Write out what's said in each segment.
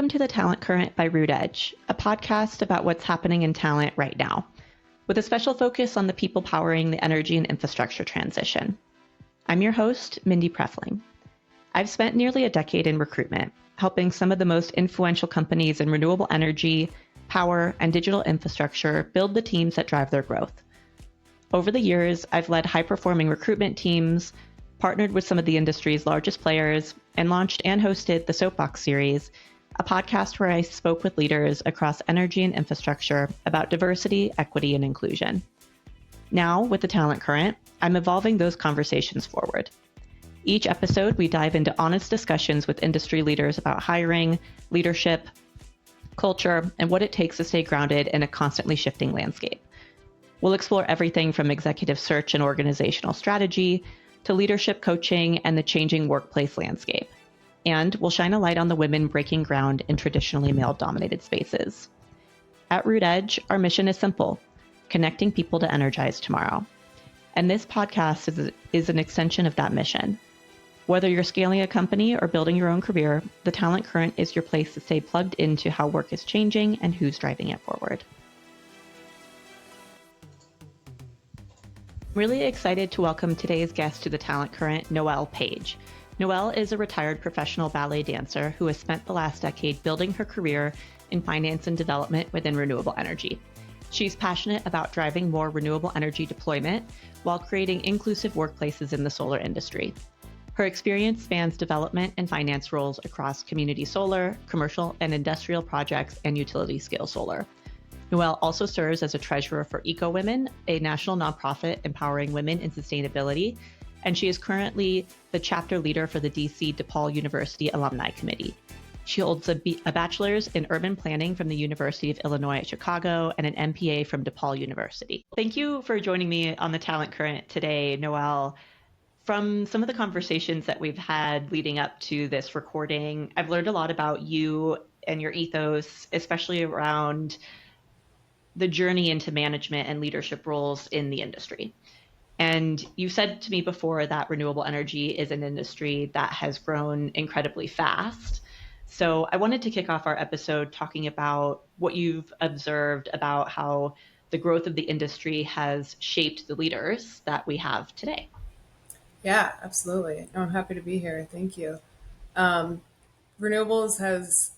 Welcome to the Talent Current by Root Edge, a podcast about what's happening in talent right now, with a special focus on the people powering the energy and infrastructure transition. I'm your host, Mindy. I've spent nearly a decade in recruitment, helping some of the most influential companies in renewable energy, power, and digital infrastructure build the teams that drive their growth. Over the years, I've led high-performing recruitment teams, partnered with some of the industry's largest players, and launched and hosted the Soapbox series, a podcast where I spoke with leaders across energy and infrastructure about diversity, equity, and inclusion. Now, with the Talent Current, I'm evolving those conversations forward. Each episode, we dive into honest discussions with industry leaders about hiring, leadership, culture, and what it takes to stay grounded in a constantly shifting landscape. We'll explore everything from executive search and organizational strategy to leadership coaching and the changing workplace landscape. And we'll shine a light on the women breaking ground in traditionally male-dominated spaces. At Root Edge, our mission is simple: connecting people to energize tomorrow. And this podcast is an extension of that mission. Whether you're scaling a company or building your own career, the Talent Current is your place to stay plugged into how work is changing and who's driving it forward. I'm really excited to welcome today's guest to the Talent Current, Noelle Paige. Noelle is a retired professional ballet dancer who has spent the last decade building her career in finance and development within renewable energy. She's passionate about driving more renewable energy deployment while creating inclusive workplaces in the solar industry. Her experience spans development and finance roles across community solar, commercial and industrial projects, and utility-scale solar. Noelle also serves as a treasurer for Eco Women, a national nonprofit empowering women in sustainability, and she is currently the chapter leader for the DC DePaul University Alumni Committee. She holds a bachelor's in urban planning from the University of Illinois at Chicago and an MPA from DePaul University. Thank you for joining me on the Talent Current today, Noelle. From some of the conversations that we've had leading up to this recording, I've learned a lot about you and your ethos, especially around the journey into management and leadership roles in the industry. And you said to me before that renewable energy is an industry that has grown incredibly fast. So I wanted to kick off our episode talking about what you've observed about how the growth of the industry has shaped the leaders that we have today. Yeah, absolutely. I'm happy to be here. Thank you. Renewables has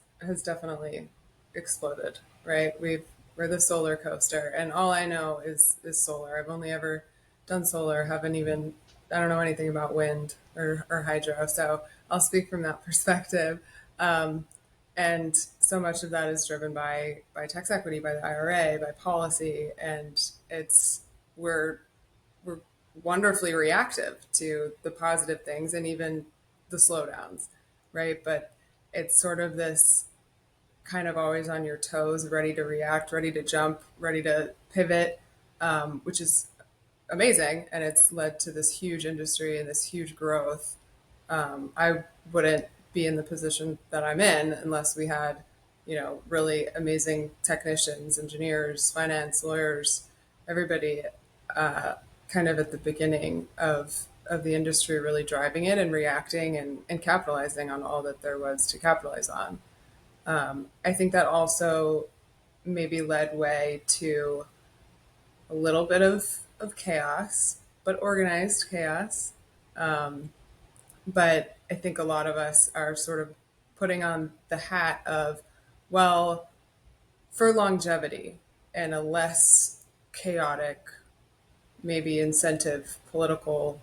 definitely exploded, right? We're the solar coaster, and all I know is solar. I've only ever done solar, I don't know anything about wind or hydro, so I'll speak from that perspective. And so much of that is driven by tax equity, by the IRA, by policy, and we're wonderfully reactive to the positive things and even the slowdowns, right? But it's sort of this kind of always on your toes, ready to react, ready to jump, ready to pivot, which is amazing. And it's led to this huge industry and this huge growth. I wouldn't be in the position that I'm in unless we had, really amazing technicians, engineers, finance, lawyers, everybody kind of at the beginning of the industry really driving it and reacting and capitalizing on all that there was to capitalize on. I think that also maybe led way to a little bit of chaos, but organized chaos. But I think a lot of us are sort of putting on the hat of, well, for longevity and a less chaotic, maybe incentive, political,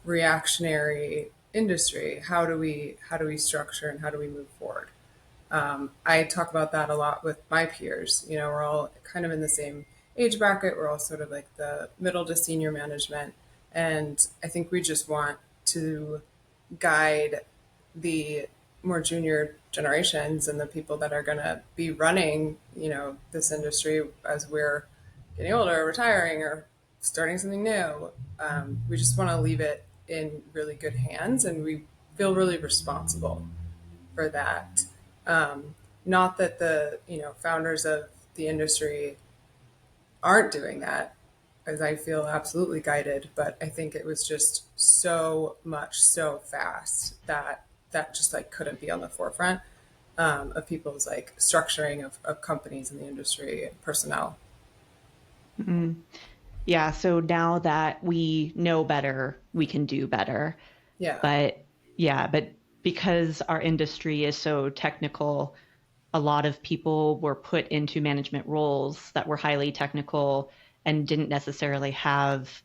reactionary industry, how do we structure and how do we move forward? I talk about that a lot with my peers. We're all kind of in the same age bracket. We're all sort of like the middle to senior management. And I think we just want to guide the more junior generations and the people that are going to be running, this industry as we're getting older, retiring, or starting something new. We just want to leave it in really good hands, and we feel really responsible for that. Not that the founders of the industry aren't doing that, as I feel absolutely guided, but I think it was just so much so fast that just like couldn't be on the forefront. of people's like structuring of companies in the industry and personnel. Mm. Yeah, so now that we know better, we can do better. Yeah. But yeah, but because our industry is so technical, a lot of people were put into management roles that were highly technical and didn't necessarily have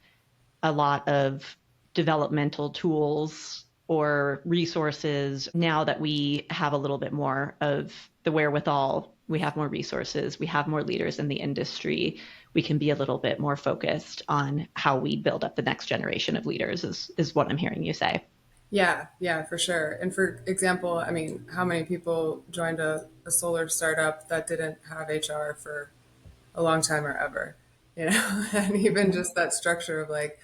a lot of developmental tools or resources. Now that we have a little bit more of the wherewithal, we have more resources, we have more leaders in the industry, we can be a little bit more focused on how we build up the next generation of leaders, is what I'm hearing you say. Yeah, yeah, for sure. And for example, I mean, how many people joined a solar startup that didn't have HR for a long time or ever? You know, and even Mm-hmm. just that structure of like,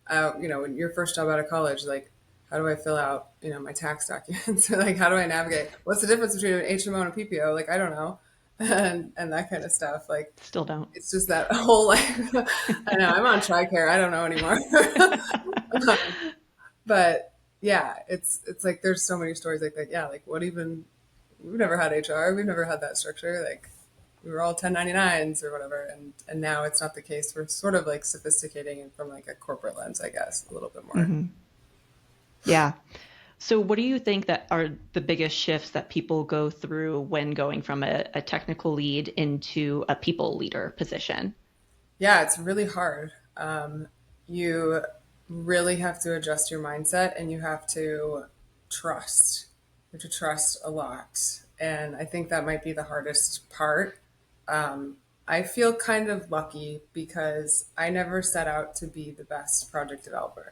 when your first job out of college, like, how do I fill out, my tax documents? Like, how do I navigate? What's the difference between an HMO and a PPO? Like, I don't know, and that kind of stuff. Like, Still don't. it's just that whole like, I know I'm on TRICARE. I don't know anymore. But yeah, it's like there's so many stories like that. Yeah, like what even we've never had HR, we've never had that structure. Like we were all 1099s or whatever, and now it's not the case. We're sort of like sophisticating it from like a corporate lens, I guess, a little bit more. Mm-hmm. Yeah. So, what do you think that are the biggest shifts that people go through when going from a technical lead into a people leader position? Yeah, it's really hard. You really have to adjust your mindset, and you have to trust. You have to trust a lot, and I think that might be the hardest part. I feel kind of lucky because I never set out to be the best project developer.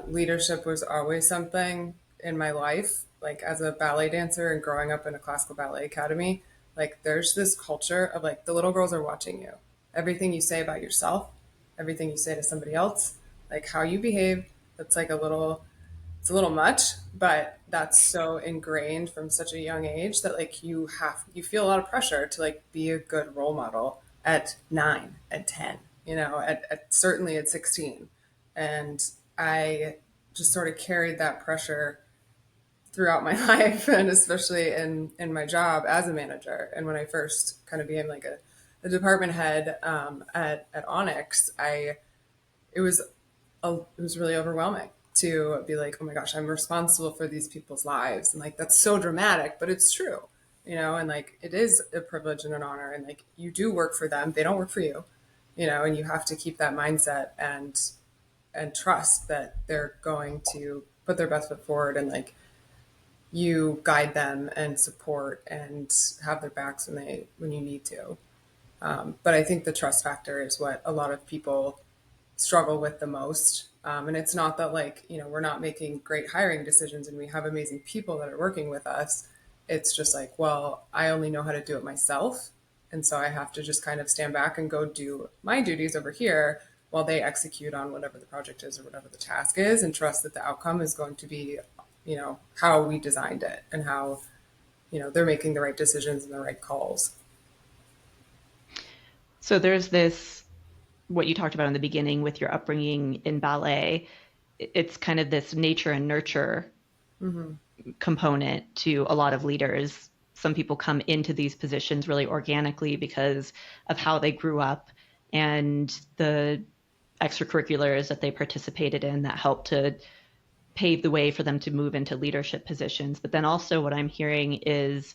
Leadership was always something in my life, like as a ballet dancer and growing up in a classical ballet academy. Like there's this culture of like the little girls are watching you. Everything you say about yourself, everything you say to somebody else, like how you behave, that's like it's a little much, but that's so ingrained from such a young age that like you feel a lot of pressure to like be a good role model at 9, at 10, at certainly at 16. And I just sort of carried that pressure throughout my life, and especially in my job as a manager. And when I first kind of became like a department head at Onyx, I it was it was really overwhelming to be like, oh my gosh, I'm responsible for these people's lives. And like, that's so dramatic, but it's true, and like, it is a privilege and an honor. And like, you do work for them. They don't work for you, and you have to keep that mindset and trust that they're going to put their best foot forward, and like, you guide them and support and have their backs when you need to. But I think the trust factor is what a lot of people struggle with the most. And it's not that like, we're not making great hiring decisions and we have amazing people that are working with us. It's just like, well, I only know how to do it myself. And so I have to just kind of stand back and go do my duties over here while they execute on whatever the project is or whatever the task is, and trust that the outcome is going to be, how we designed it, and how, they're making the right decisions and the right calls. So, there's this, what you talked about in the beginning with your upbringing in ballet. It's kind of this nature and nurture Mm-hmm. component to a lot of leaders. Some people come into these positions really organically because of how they grew up and the extracurriculars that they participated in that helped to pave the way for them to move into leadership positions. But then also, what I'm hearing is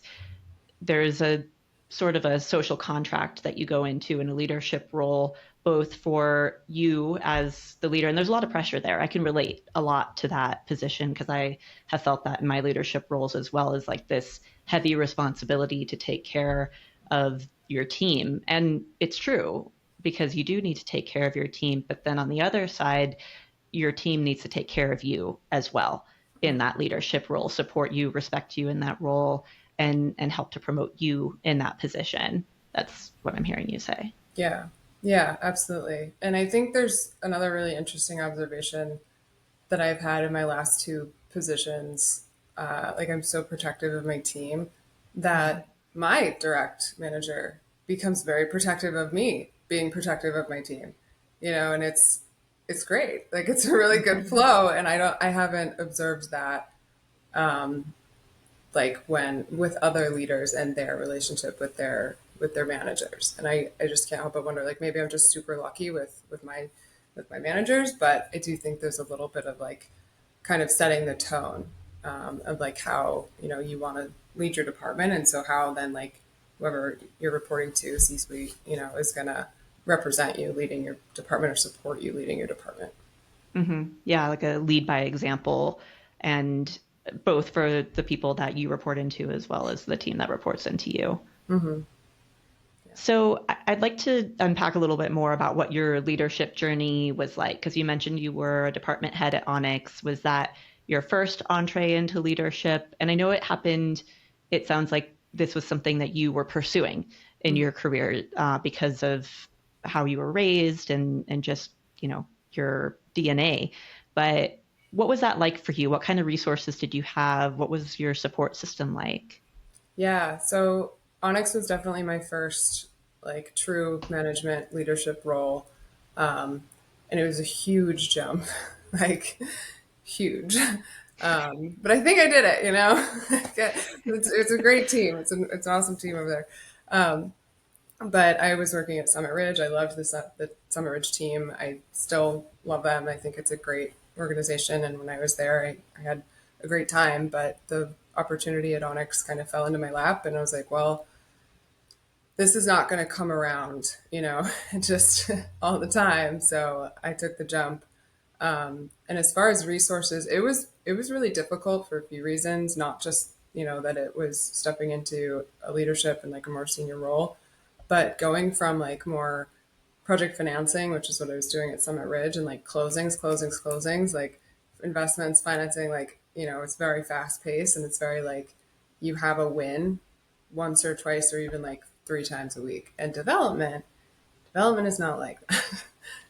there's a sort of a social contract that you go into in a leadership role, both for you as the leader, and there's a lot of pressure there. I can relate a lot to that position because I have felt that in my leadership roles, as well as like this heavy responsibility to take care of your team. And it's true because you do need to take care of your team. But then on the other side, your team needs to take care of you as well in that leadership role, support you, respect you in that role, and help to promote you in that position. That's what I'm hearing you say. Yeah. Yeah, absolutely. And I think there's another really interesting observation that I've had in my last two positions. Like, I'm so protective of my team Mm-hmm. that my direct manager becomes very protective of me being protective of my team, and it's great. Like, it's a really good Mm-hmm. flow. And I haven't observed that like when with other leaders and their relationship with their managers. And I just can't help but wonder, like maybe I'm just super lucky with my managers, but I do think there's a little bit of like kind of setting the tone of like how you want to lead your department, and so how then like whoever you're reporting to, C-suite, is going to represent you leading your department or support you leading your department. Yeah, like a lead by example, and both for the people that you report into as well as the team that reports into you. Mm-hmm. So I'd like to unpack a little bit more about what your leadership journey was like, because you mentioned you were a department head at Onyx. Was that your first entree into leadership? And I know it happened, it sounds like this was something that you were pursuing in Mm-hmm. your career because of how you were raised and just, your DNA. But what was that like for you? What kind of resources did you have? What was your support system like? Yeah, so Onyx was definitely my first like true management leadership role. Um, and it was a huge jump, like huge. But I think I did it, it's a great team. It's an awesome team over there. Um, but I was working at Summit Ridge. I loved the Summit Ridge team. I still love them. I think it's a great organization. And when I was there, I had a great time. But the opportunity at Onyx kind of fell into my lap, and I was like, well, this is not going to come around, just all the time. So I took the jump. And as far as resources, it was really difficult for a few reasons, not just that it was stepping into a leadership and like a more senior role, but going from like more project financing, which is what I was doing at Summit Ridge, and like closings, like investments, financing, like, it's very fast paced, and it's very like you have a win once or twice or even like three times a week. And development is not like that.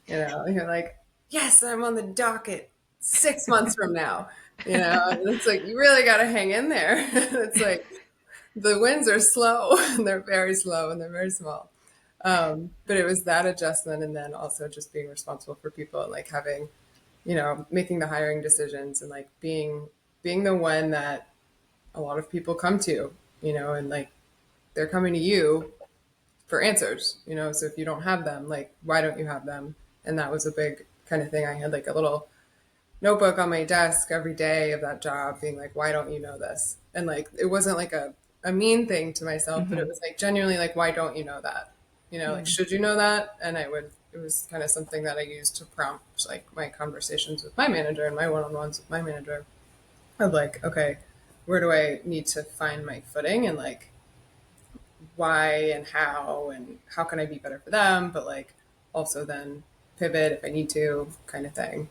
You're like, yes, I'm on the docket 6 months from now. And it's like you really got to hang in there. It's like the wins are slow and they're very slow and they're very small. But it was that adjustment, and then also just being responsible for people and like having, making the hiring decisions and like being the one that a lot of people come to, and like they're coming to you for answers, so if you don't have them, like why don't you have them? And that was a big kind of thing. I had like a little notebook on my desk every day of that job being like, why don't you know this? And like it wasn't like a mean thing to myself, but it Mm-hmm. was like genuinely like, why don't you know that? Like, Mm. should you know that? And it was kind of something that I used to prompt like my conversations with my manager and my one-on-ones with my manager of like, okay, where do I need to find my footing, and like why and how can I be better for them, but like also then pivot if I need to, kind of thing.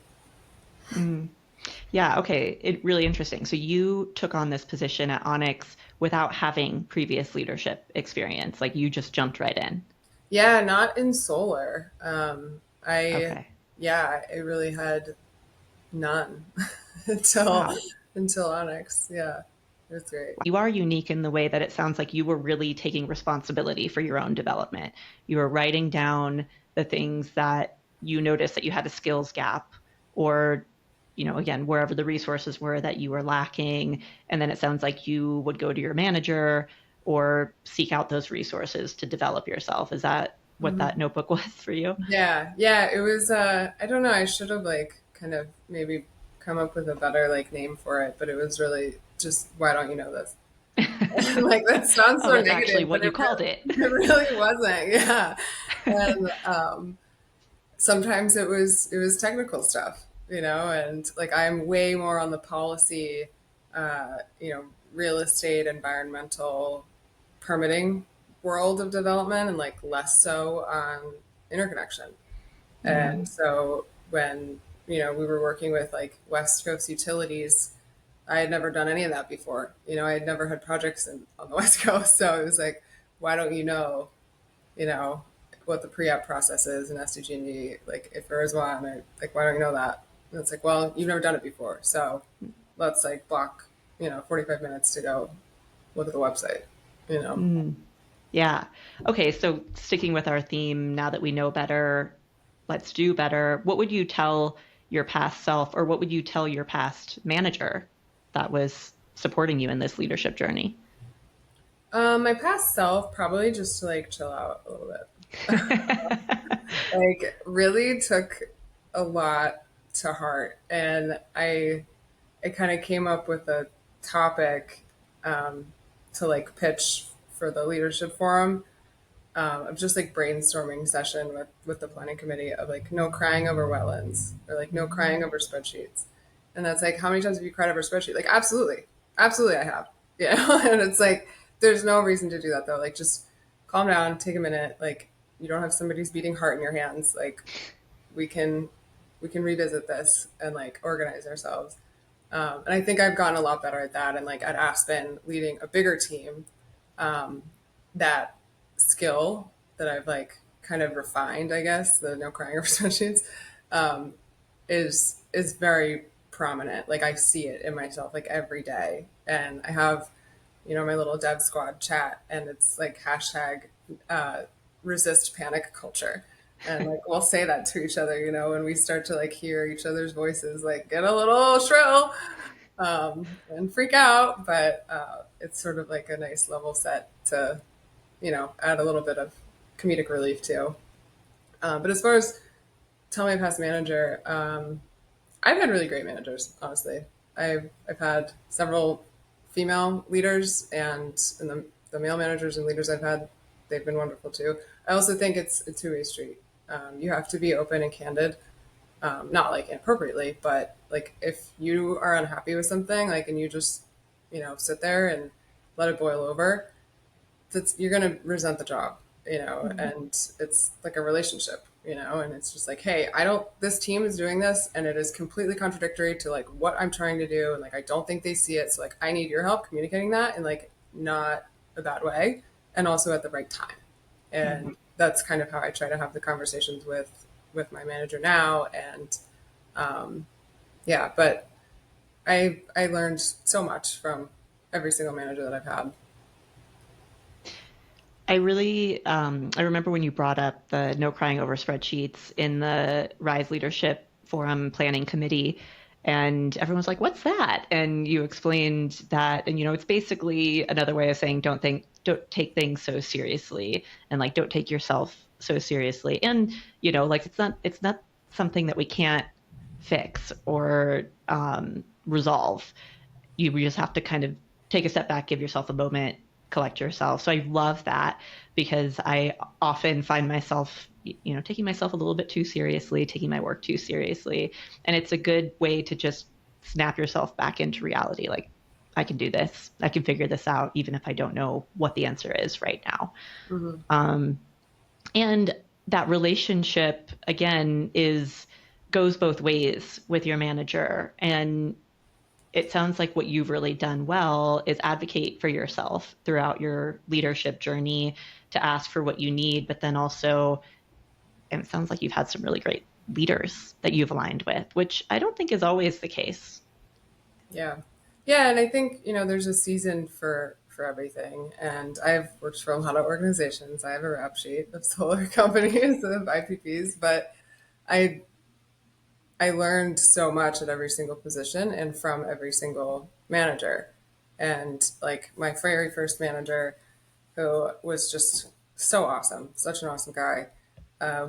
Mm. Yeah, okay. Really interesting. So you took on this position at Onyx without having previous leadership experience. Like you just jumped right in. Yeah, not in solar. I Okay. Yeah, I really had none until Wow. until Onyx. Yeah, it was great. You are unique in the way that it sounds like you were really taking responsibility for your own development. You were writing down the things that you noticed that you had a skills gap or, again, wherever the resources were that you were lacking. And then it sounds like you would go to your manager or seek out those resources to develop yourself. Is that what Mhm. that notebook was for you? Yeah, yeah, it was. I don't know. I should have like kind of maybe come up with a better like name for it, but it was really just, why don't you know this? Like that sounds Oh, so that's actually negative, but what you called it. it really wasn't. Yeah, and sometimes it was technical stuff, and like I'm way more on the policy, real estate, environmental, permitting world of development, and like less so on interconnection. And Mm. so when we were working with like West Coast utilities, I had never done any of that before. I had never had projects on the West Coast, so it was like, why don't you know, what the pre-app process is in SDG&E? Like, if there is one, like, why don't you know that? And it's like, well, you've never done it before, so let's like block 45 minutes to go look at the website. Mm. Yeah. Okay, so sticking with our theme, now that we know better, let's do better. What would you tell your past self, or what would you tell your past manager that was supporting you in this leadership journey? My past self probably just to like chill out a little bit. Like really took a lot to heart, and I kind of came up with a topic um, to like pitch for the leadership forum of just like brainstorming session with the planning committee of like no crying over wetlands or like no crying over spreadsheets. And that's like, how many times have you cried over a spreadsheet? Like, absolutely. Absolutely, I have. And it's like, there's no reason to do that though. Like, just calm down, take a minute. Like, you don't have somebody's beating heart in your hands. Like, we can, we can revisit this and like organize ourselves. And I think I've gotten a lot better at that. And like at Aspen, leading a bigger team, that skill that I've like kind of refined, I guess, the no crying over spreadsheets, um, is very prominent. Like I see it in myself like every day, and I have, my little dev squad chat, and it's like hashtag uh, resist panic culture. And like we'll say that to each other, when we start to like hear each other's voices, like get a little shrill and freak out. But it's sort of like a nice level set to add a little bit of comedic relief too. But as far as tell my past manager, I've had really great managers, honestly. I've had several female leaders, and the male managers and leaders I've had, they've been wonderful too. I also think it's a two-way street. You have to be open and candid, not like inappropriately, but like if you are unhappy with something, like, and you just, sit there and let it boil over, you're going to resent the job, and it's like a relationship, and it's just like, hey, this team is doing this and it is completely contradictory to like what I'm trying to do. And like, I don't think they see it. So like, I need your help communicating that in like not a bad way and also at the right time. And that's kind of how I try to have the conversations with my manager now. And yeah, but I learned so much from every single manager that I've had. I remember when you brought up the no crying over spreadsheets in the Rise Leadership Forum Planning Committee, and everyone was like, "What's that?" And you explained that, and it's basically another way of saying don't take things so seriously, and like don't take yourself so seriously, and like it's not something that we can't fix or resolve. You just have to kind of take a step back, give yourself a moment, collect yourself. So I love that because I often find myself, taking myself a little bit too seriously, taking my work too seriously. And it's a good way to just snap yourself back into reality. Like, I can do this. I can figure this out, even if I don't know what the answer is right now. Mm-hmm. And that relationship, again, goes both ways with your manager. And it sounds like what you've really done well is advocate for yourself throughout your leadership journey to ask for what you need, but then also, and it sounds like you've had some really great leaders that you've aligned with, which I don't think is always the case. Yeah. Yeah, and I think, there's a season for everything. And I've worked for a lot of organizations. I have a rap sheet of solar companies of IPPs, but I I learned so much at every single position and from every single manager. And like my very first manager, who was just so awesome, such an awesome guy,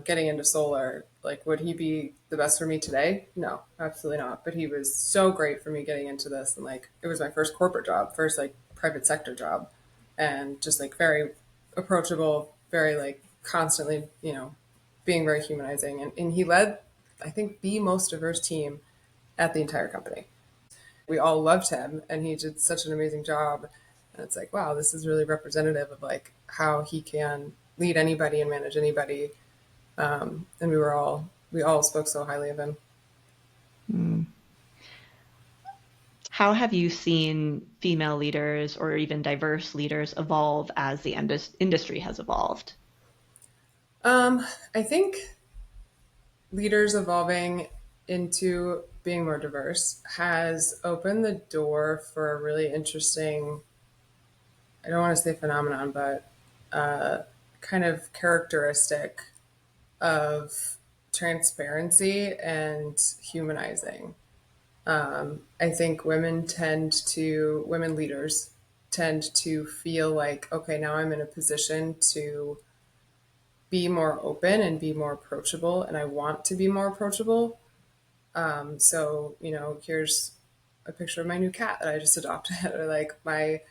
getting into solar, like, would he be the best for me today? No, absolutely not. But he was so great for me getting into this. And like, it was my first corporate job, first like private sector job, and just like very approachable, very like constantly, being very humanizing. And he led, I think, the most diverse team at the entire company. We all loved him, and he did such an amazing job. And it's like, wow, this is really representative of like how he can lead anybody and manage anybody. And we all spoke so highly of him. Mm. How have you seen female leaders or even diverse leaders evolve as the industry has evolved? I think leaders evolving into being more diverse has opened the door for a really interesting, I don't want to say phenomenon, but kind of characteristic of transparency and humanizing. I think women leaders tend to feel like, okay, now I'm in a position to be more open and be more approachable, and I want to be more approachable. So, here's a picture of my new cat that I just adopted, or like my,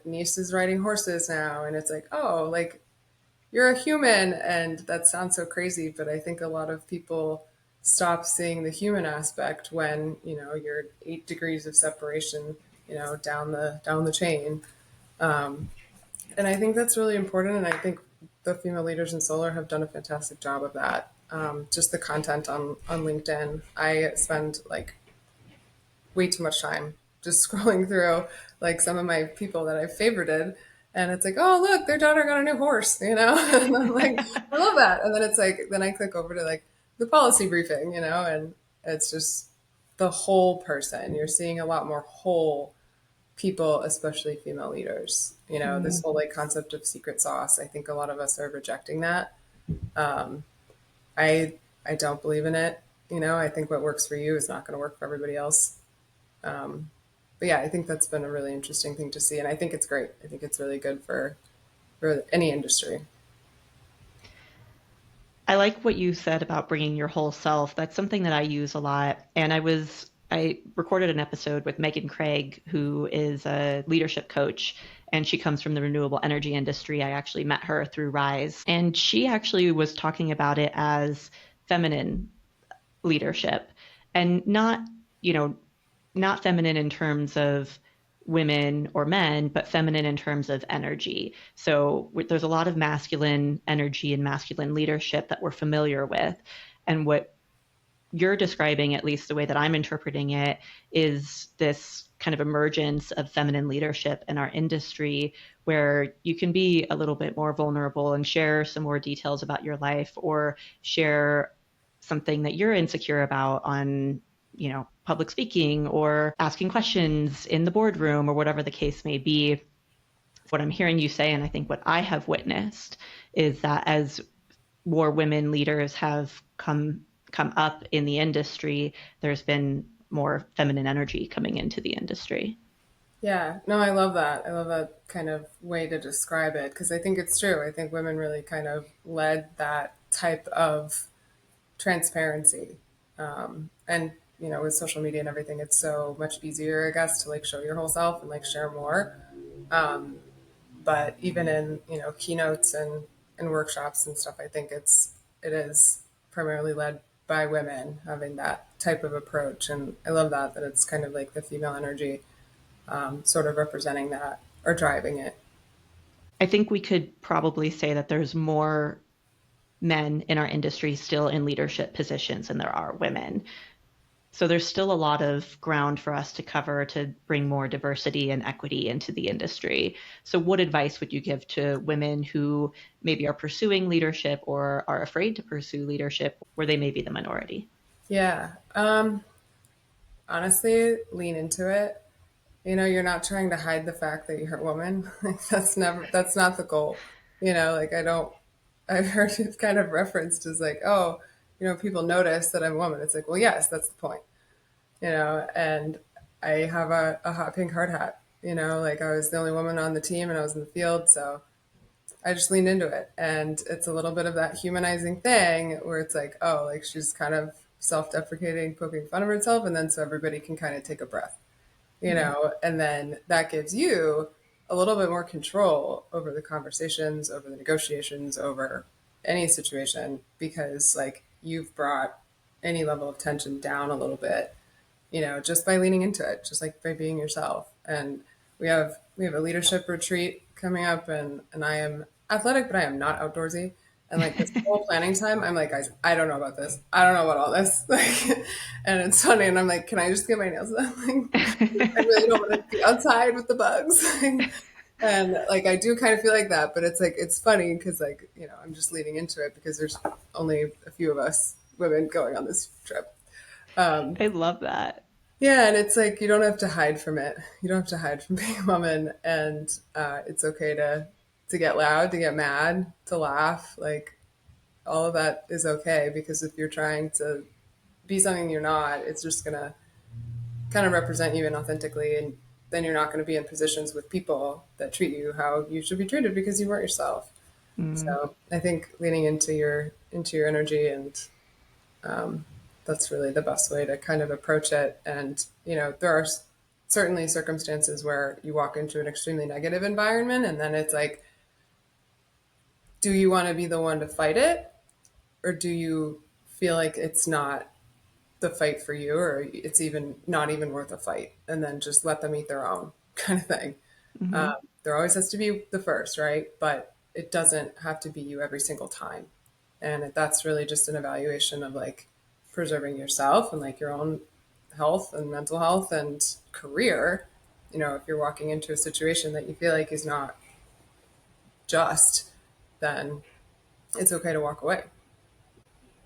niece is riding horses now, and it's like, oh, like you're a human. And that sounds so crazy, but I think a lot of people stop seeing the human aspect when, you're 8 degrees of separation, down the chain. And I think that's really important. And I think the female leaders in solar have done a fantastic job of that. Just the content on LinkedIn. I spend like way too much time just scrolling through like some of my people that I've favorited. And it's like, oh, look, their daughter got a new horse, and I'm like, I love that. And then it's like, then I click over to like the policy briefing, and it's just the whole person. You're seeing a lot more whole people, especially female leaders. This whole like concept of secret sauce. I think a lot of us are rejecting that. I I don't believe in it. I think what works for you is not going to work for everybody else. But yeah, I think that's been a really interesting thing to see, and I think it's great. I think it's really good for any industry. I like what you said about bringing your whole self. That's something that I use a lot. And I recorded an episode with Megan Craig, who is a leadership coach, and she comes from the renewable energy industry. I actually met her through Rise, and she actually was talking about it as feminine leadership, and you know, not feminine in terms of women or men, but feminine in terms of energy. So there's a lot of masculine energy and masculine leadership that we're familiar with. And what you're describing, at least the way that I'm interpreting it, is this kind of emergence of feminine leadership in our industry where you can be a little bit more vulnerable and share some more details about your life or share something that you're insecure about on public speaking or asking questions in the boardroom or whatever the case may be. What I'm hearing you say, and I think what I have witnessed, is that as more women leaders have come up in the industry, there's been more feminine energy coming into the industry. Yeah, no, I love that. I love that kind of way to describe it because I think it's true. I think women really kind of led that type of transparency. And with social media and everything, it's so much easier, I guess, to like show your whole self and like share more. But even in keynotes and workshops and stuff, I think it is primarily led by women having that type of approach, and I love that it's kind of like the female energy sort of representing that or driving it. I think we could probably say that there's more men in our industry still in leadership positions than there are women. So there's still a lot of ground for us to cover to bring more diversity and equity into the industry. So what advice would you give to women who maybe are pursuing leadership or are afraid to pursue leadership where they may be the minority? Yeah. Honestly, lean into it. You're not trying to hide the fact that you're a woman. Like that's not the goal. Like I don't, I've heard it kind of referenced as like, oh, people notice that I'm a woman. It's like, well, yes, that's the point. And I have a hot pink hard hat, like I was the only woman on the team and I was in the field. So I just leaned into it. And it's a little bit of that humanizing thing where it's like, oh, like she's kind of self deprecating, poking fun of herself. And then so everybody can kind of take a breath, and then that gives you a little bit more control over the conversations, over the negotiations, over any situation because like you've brought any level of tension down a little bit, just by leaning into it, just like by being yourself. And we have a leadership retreat coming up, and I am athletic, but I am not outdoorsy. And like this whole planning time, I'm like, guys, I don't know about this. I don't know about all this. Like, and it's funny. And I'm like, can I just get my nails done? Like, I really don't want to be outside with the bugs. And like, I do kind of feel like that, but it's like, it's funny because like, I'm just leading into it because there's only a few of us women going on this trip. I love that. Yeah, and it's like you don't have to hide from it. You don't have to hide from being a woman, and it's okay to get loud, to get mad, to laugh. Like all of that is okay because if you're trying to be something you're not, it's just gonna kind of represent you inauthentically, and then you're not going to be in positions with people that treat you how you should be treated because you weren't yourself. Mm. So I think leaning into your energy, and that's really the best way to kind of approach it. And there are certainly circumstances where you walk into an extremely negative environment, and then it's like, do you want to be the one to fight it, or do you feel like it's not the fight for you, or it's even not even worth a fight, and then just let them eat their own kind of thing. Hmm. There always has to be the first, right? But it doesn't have to be you every single time. And that's really just an evaluation of like preserving yourself and like your own health and mental health and career. If you're walking into a situation that you feel like is not just, then it's okay to walk away.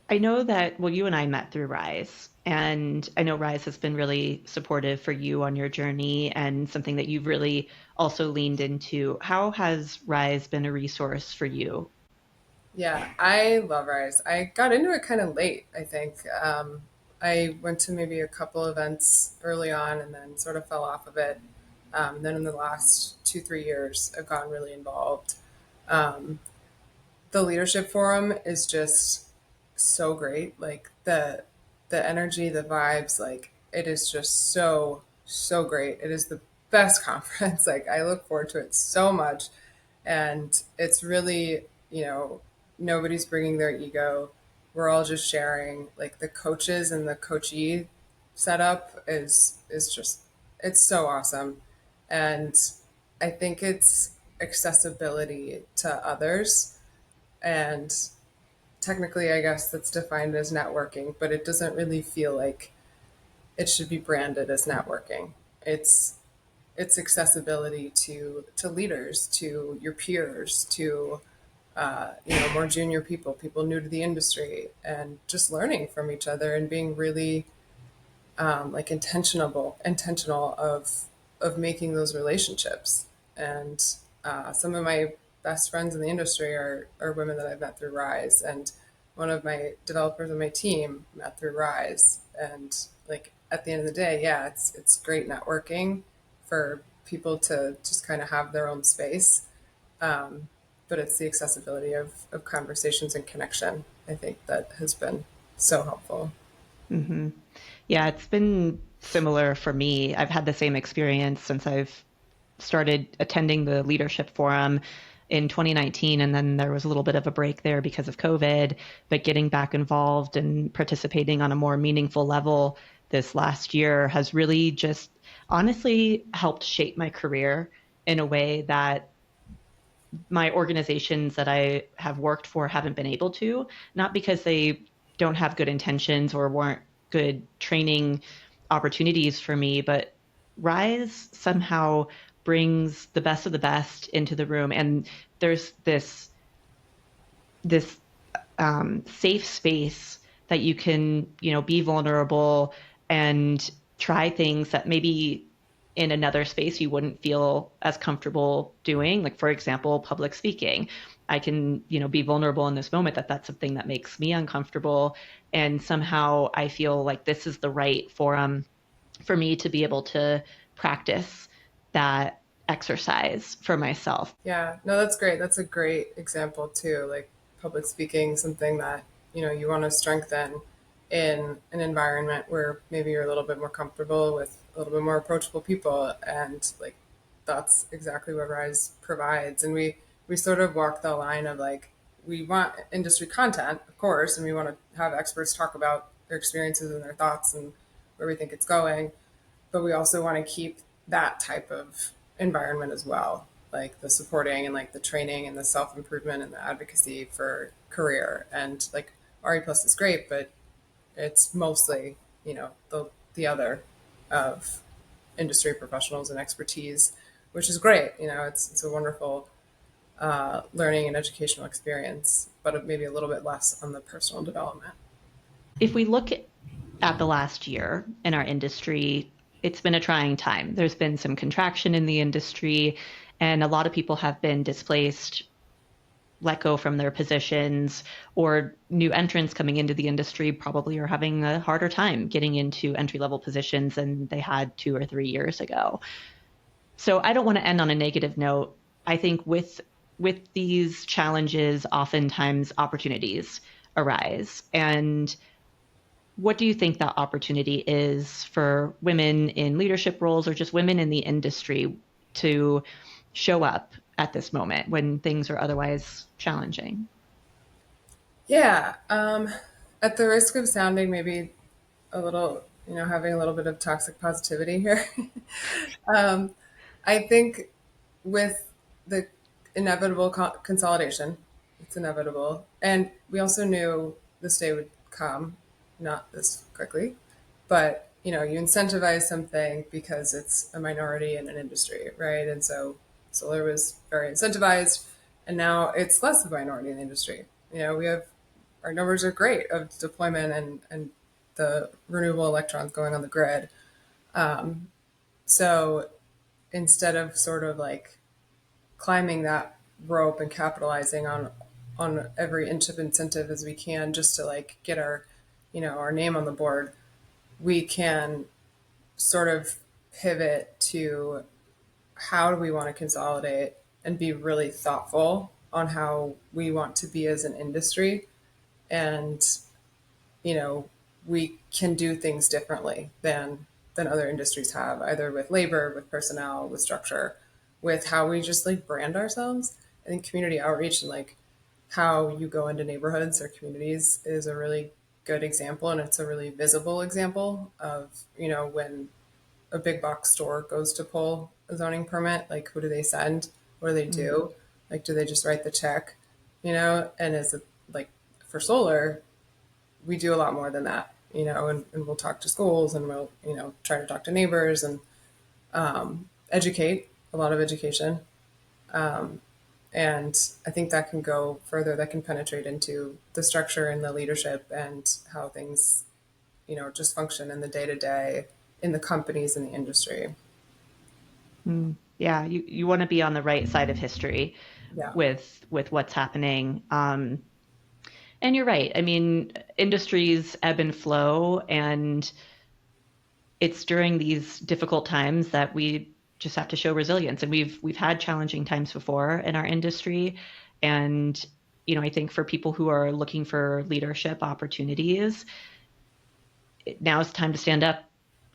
I know that, well, you and I met through Rise, and I know Rise has been really supportive for you on your journey and something that you've really also leaned into. How has Rise been a resource for you? Yeah, I love Rise. I got into it kind of late, I think. I went to maybe a couple events early on and then sort of fell off of it. Then in the last 2, 3 years, I've gotten really involved. Um, the leadership forum is just so great. Like the energy, the vibes, like it is just so great. It is the best conference. Like I look forward to it so much, and it's really, nobody's bringing their ego. We're all just sharing. Like the coaches and the coachee setup is just, it's so awesome. And I think it's accessibility to others, and technically I guess that's defined as networking, but it doesn't really feel like it should be branded as networking. It's accessibility to leaders, to your peers, to more junior people, people new to the industry, and just learning from each other and being really like intentional of making those relationships. And some of my best friends in the industry are women that I've met through Rise, and one of my developers on my team met through Rise. And like at the end of the day, yeah, it's great networking for people to just kind of have their own space. Um, but it's the accessibility of conversations and connection, I think, that has been so helpful. Hmm. Yeah, it's been similar for me. I've had the same experience since I've started attending the leadership forum in 2019, and then there was a little bit of a break there because of COVID, but getting back involved and participating on a more meaningful level this last year has really just honestly helped shape my career in a way that my organizations that I have worked for haven't been able to, not because they don't have good intentions or weren't good training opportunities for me, but Rise somehow brings the best of the best into the room. And there's this safe space that you can, be vulnerable and try things that maybe in another space you wouldn't feel as comfortable doing. Like, for example, public speaking. I can, be vulnerable in this moment that that's something that makes me uncomfortable. And somehow I feel like this is the right forum for me to be able to practice that exercise for myself. Yeah, no, that's great. That's a great example too. Like public speaking, something that, you want to strengthen in an environment where maybe you're a little bit more comfortable with a little bit more approachable people. And like that's exactly what Rise provides. And we sort of walk the line of like, we want industry content, of course, and we want to have experts talk about their experiences and their thoughts and where we think it's going, but we also want to keep that type of environment as well, like the supporting and like the training and the self improvement and the advocacy for career. And like RE Plus is great, but it's mostly, the other of industry professionals and expertise, which is great. It's a wonderful learning and educational experience, but maybe a little bit less on the personal development. If we look at the last year in our industry, it's been a trying time. There's been some contraction in the industry, and a lot of people have been displaced let go from their positions, or new entrants coming into the industry probably are having a harder time getting into entry level positions than they had 2 or 3 years ago. So I don't want to end on a negative note. I think with these challenges, oftentimes opportunities arise. And what do you think that opportunity is for women in leadership roles or just women in the industry to show up at this moment when things are otherwise challenging? Yeah. At the risk of sounding maybe a little, having a little bit of toxic positivity here, um, I think with the inevitable consolidation, it's inevitable. And we also knew this day would come, not this quickly, but you incentivize something because it's a minority in an industry, right? And so solar was very incentivized, and now it's less of a minority in the industry. We have our numbers are great of deployment and the renewable electrons going on the grid. So instead of sort of like climbing that rope and capitalizing on every inch of incentive as we can just to like get our name on the board, we can sort of pivot to how do we want to consolidate and be really thoughtful on how we want to be as an industry. And we can do things differently than other industries have, either with labor, with personnel, with structure, with how we just like brand ourselves. I think community outreach and like how you go into neighborhoods or communities is a really good example, and it's a really visible example of when a big box store goes to pull a zoning permit, like who do they send? What do they do? Like, do they just write the check? And is it like for solar, we do a lot more than that, and we'll talk to schools and we'll, try to talk to neighbors and educate, a lot of education. And I think that can go further, that can penetrate into the structure and the leadership and how things, just function in the day to day in the companies in the industry. Yeah, you want to be on the right side of history Yeah. with what's happening. And you're right. I mean, industries ebb and flow, and it's during these difficult times that we just have to show resilience. And we've had challenging times before in our industry, and I think for people who are looking for leadership opportunities, now's the time to stand up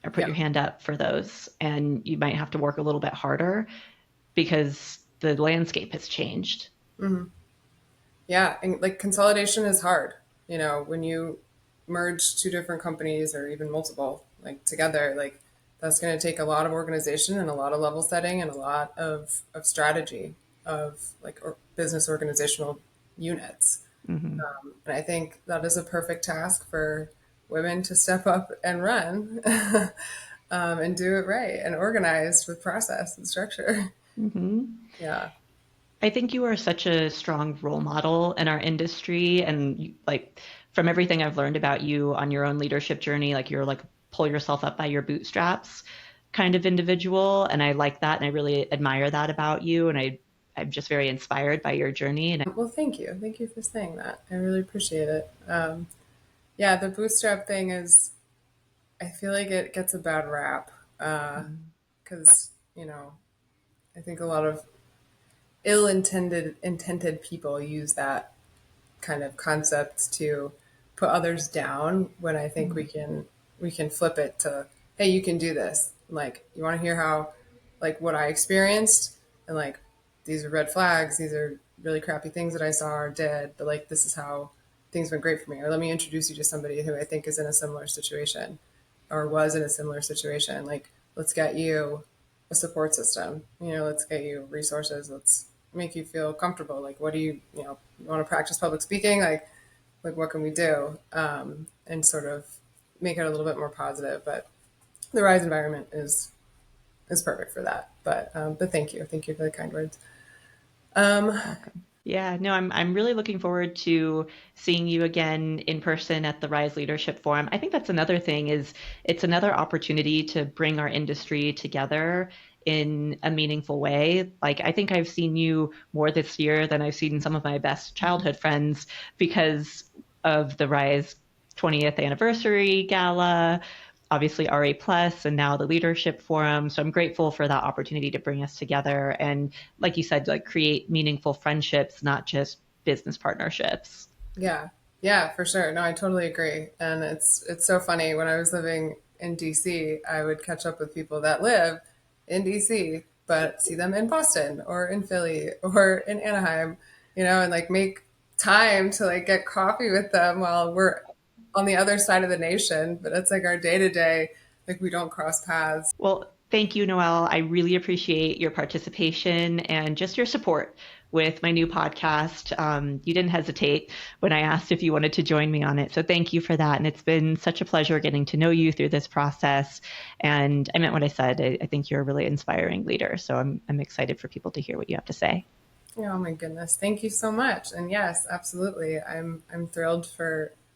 or put Yeah. your hand up for those. And you might have to work a little bit harder because the landscape has changed. Yeah. And like consolidation is hard. When you merge two different companies or even multiple like together, like that's going to take a lot of organization and a lot of level setting and a lot of strategy of like business organizational units. Mm-hmm. And I think that is a perfect task for women to step up and run and do it right and organized with process and structure. Mm-hmm. Yeah. I think you are such a strong role model in our industry. And like from everything I've learned about you on your own leadership journey, like you're like pull yourself up by your bootstraps kind of individual. And I like that. And I really admire that about you. And I'm just very inspired by your journey. And Well, thank you. Thank you for saying that. I really appreciate it. Yeah, the bootstrap thing is, I feel like it gets a bad rap because, I think a lot of intended people use that kind of concepts to put others down when I think we can flip it to, hey, you can do this. Like, you want to hear how like what I experienced, and like these are red flags, these are really crappy things that I saw or did, but like this is how things went great for me. Or let me introduce you to somebody who I think is in a similar situation or was in a similar situation. Like, let's get you a support system. Let's get you resources. Let's make you feel comfortable. Like, what do you want to practice public speaking? Like what can we do? And sort of make it a little bit more positive. But the Rise environment is perfect for that. But thank you for the kind words. welcome. Yeah, no, I'm really looking forward to seeing you again in person at the Rise Leadership Forum. I think that's another thing is it's another opportunity to bring our industry together in a meaningful way. Like, I think I've seen you more this year than I've seen some of my best childhood friends because of the Rise 20th anniversary gala, obviously RA Plus, and now the Leadership Forum. So I'm grateful for that opportunity to bring us together and, like you said, like create meaningful friendships, not just business partnerships. Yeah. Yeah, for sure. No, I totally agree. And it's so funny. When I was living in DC, I would catch up with people that live in DC, but see them in Boston or in Philly or in Anaheim, and like make time to like get coffee with them while we're on the other side of the nation. But it's like our day to day, like we don't cross paths. Well, thank you, Noelle. I really appreciate your participation and just your support with my new podcast. You didn't hesitate when I asked if you wanted to join me on it. So thank you for that. And it's been such a pleasure getting to know you through this process. And I meant what I said. I think you're a really inspiring leader. So I'm excited for people to hear what you have to say. Oh my goodness. Thank you so much. And yes, absolutely. I'm thrilled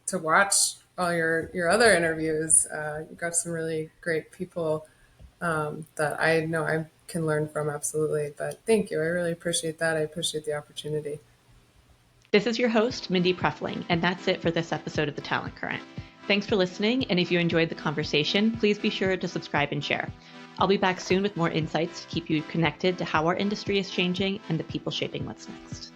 to watch all your other interviews. You've got some really great people that I know I can learn from, absolutely. But thank you. I really appreciate that. I appreciate the opportunity. This is your host, Mindy Preffling, and that's it for this episode of The Talent Current. Thanks for listening, and if you enjoyed the conversation, please be sure to subscribe and share. I'll be back soon with more insights to keep you connected to how our industry is changing and the people shaping what's next.